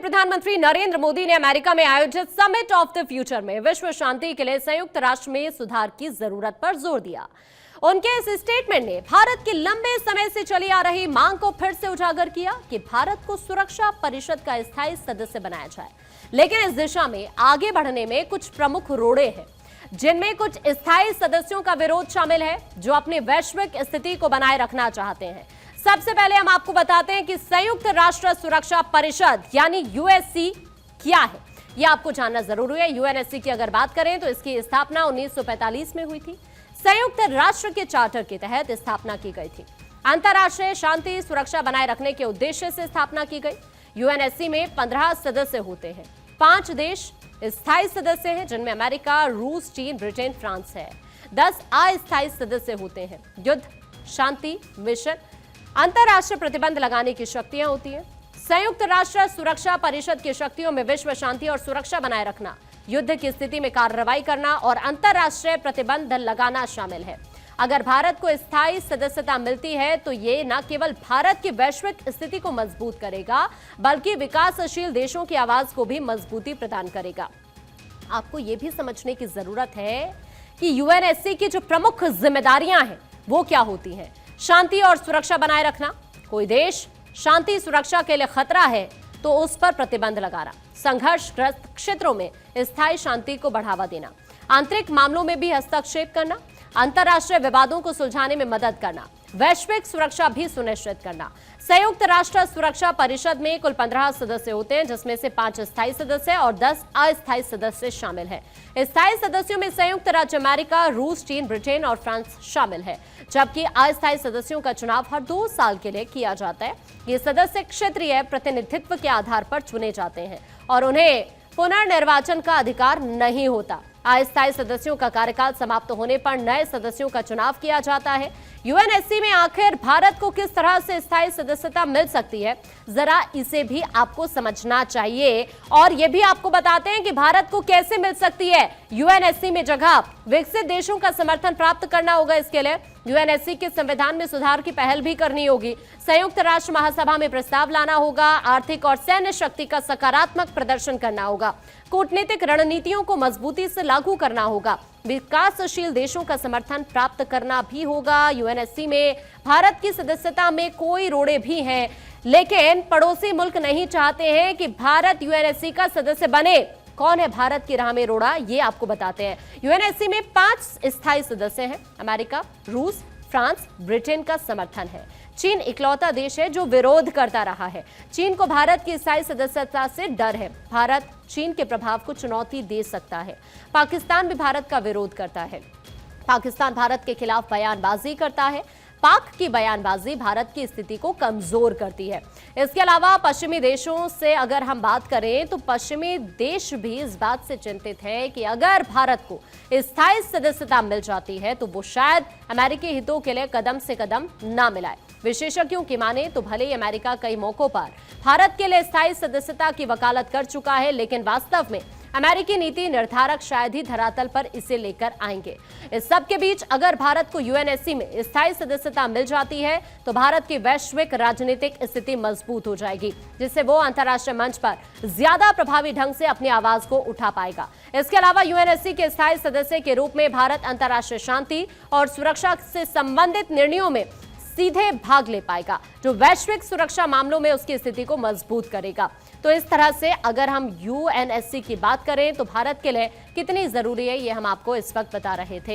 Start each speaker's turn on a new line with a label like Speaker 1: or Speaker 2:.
Speaker 1: प्रधानमंत्री नरेंद्र मोदी ने अमेरिका में आयोजित समिट ऑफ द फ्यूचर में विश्व शांति के लिए संयुक्त राष्ट्र में सुधार की जरूरत पर जोर दिया। उनके इस स्टेटमेंट ने भारत की लंबे समय से चली आ रही मांग को फिर से उजागर किया कि भारत को सुरक्षा परिषद का स्थायी सदस्य बनाया जाए। लेकिन इस दिशा में आगे बढ़ने में कुछ प्रमुख रोड़े हैं, जिनमें कुछ स्थायी सदस्यों का विरोध शामिल है जो अपनी वैश्विक स्थिति को बनाए रखना चाहते हैं। सबसे पहले हम आपको बताते हैं कि संयुक्त राष्ट्र सुरक्षा परिषद यानी यूएनएससी क्या है, यह आपको जानना जरूरी है। यूएनएससी की अगर बात करें तो इसकी स्थापना 1945 में हुई थी। संयुक्त राष्ट्र के चार्टर के तहत स्थापना की गई थी। अंतर्राष्ट्रीय शांति सुरक्षा बनाए रखने के उद्देश्य से स्थापना की गई। यूएनएससी में 15 सदस्य होते हैं। 5 देश स्थायी सदस्य हैं, जिनमें अमेरिका, रूस, चीन, ब्रिटेन, फ्रांस है। 10 अस्थायी सदस्य होते हैं। युद्ध, शांति, मिशन, अंतर्राष्ट्रीय प्रतिबंध लगाने की शक्तियां होती हैं। संयुक्त राष्ट्र सुरक्षा परिषद की शक्तियों में विश्व शांति और सुरक्षा बनाए रखना, युद्ध की स्थिति में कार्रवाई करना और अंतर्राष्ट्रीय प्रतिबंध लगाना शामिल है। अगर भारत को स्थायी सदस्यता मिलती है तो ये न केवल भारत की वैश्विक स्थिति को मजबूत करेगा, बल्कि विकासशील देशों की आवाज को भी मजबूती प्रदान करेगा। आपको यह भी समझने की जरूरत है कि यूएनएससी की जो प्रमुख जिम्मेदारियां हैं वो क्या होती हैं। शांति और सुरक्षा बनाए रखना, कोई देश शांति सुरक्षा के लिए खतरा है तो उस पर प्रतिबंध लगाना, संघर्षग्रस्त क्षेत्रों में स्थायी शांति को बढ़ावा देना, आंतरिक मामलों में भी हस्तक्षेप करना, अंतर्राष्ट्रीय विवादों को सुलझाने में मदद करना, वैश्विक सुरक्षा भी सुनिश्चित करना। संयुक्त राष्ट्र सुरक्षा परिषद में कुल 15 सदस्य होते हैं, जिसमें से 5 स्थायी सदस्य और 10 अस्थायी सदस्य शामिल हैं। स्थायी सदस्यों में संयुक्त राज्य अमेरिका, रूस, चीन, ब्रिटेन और फ्रांस शामिल है, जबकि अस्थायी सदस्यों का चुनाव हर 2 साल के लिए किया जाता है। ये सदस्य क्षेत्रीय प्रतिनिधित्व के आधार पर चुने जाते हैं और उन्हें पुनर्निर्वाचन का अधिकार नहीं होता। अस्थायी सदस्यों का कार्यकाल समाप्त होने पर नए सदस्यों का चुनाव किया जाता है। यूएनएससी में आखिर भारत को किस तरह से स्थायी सदस्यता मिल सकती है, जरा इसे भी आपको समझना चाहिए। और यह भी आपको बताते हैं कि भारत को कैसे मिल सकती है यूएनएससी में जगह। विकसित देशों का समर्थन प्राप्त करना होगा। इसके लिए यूएनएससी के संविधान में सुधार की पहल भी करनी होगी। संयुक्त राष्ट्र महासभा में प्रस्ताव लाना होगा। आर्थिक और सैन्य शक्ति का सकारात्मक प्रदर्शन करना होगा। कूटनीतिक रणनीतियों को मजबूती से लागू करना होगा। विकासशील देशों का समर्थन प्राप्त करना भी होगा। यूएनएससी में भारत की सदस्यता में कोई रोड़े भी हैं, लेकिन पड़ोसी मुल्क नहीं चाहते हैं कि भारत यूएनएससी का सदस्य बने। कौन है भारत की राह में रोड़ा, ये आपको बताते हैं। यूएनएससी में 5 स्थायी सदस्य हैं। अमेरिका, रूस, फ्रांस, ब्रिटेन का समर्थन है। चीन इकलौता देश है जो विरोध करता रहा है। चीन को भारत की स्थायी सदस्यता से डर है। भारत चीन के प्रभाव को चुनौती दे सकता है। पाकिस्तान भी भारत का विरोध करता है। पाकिस्तान भारत के खिलाफ बयानबाजी करता है। पाक की बयानबाजी भारत की स्थिति को कमजोर करती है। इसके अलावा पश्चिमी देशों से अगर हम बात करें तो पश्चिमी देश भी इस बात से चिंतित है कि अगर भारत को स्थायी सदस्यता मिल जाती है तो वो शायद अमेरिकी हितों के लिए कदम से कदम ना मिलाए। विशेषज्ञों की माने तो भले ही अमेरिका कई मौकों पर भारत के लिए स्थायी सदस्यता की वकालत कर चुका है, लेकिन वास्तव में अमेरिकी नीति निर्धारक शायद ही धरातल पर इसे लेकर आएंगे। इस सब के बीच अगर भारत को यूएनएससी में स्थायी सदस्यता मिल जाती है तो भारत की वैश्विक राजनीतिक स्थिति मजबूत हो जाएगी, जिससे वो अंतर्राष्ट्रीय मंच पर ज्यादा प्रभावी ढंग से अपनी आवाज को उठा पाएगा। इसके अलावा यूएनएससी के स्थायी सदस्य के रूप में भारत अंतर्राष्ट्रीय शांति और सुरक्षा से संबंधित निर्णयों में सीधे भाग ले पाएगा, जो वैश्विक सुरक्षा मामलों में उसकी स्थिति को मजबूत करेगा। तो इस तरह से अगर हम यूएनएससी की बात करें तो भारत के लिए कितनी जरूरी है, ये हम आपको इस वक्त बता रहे थे।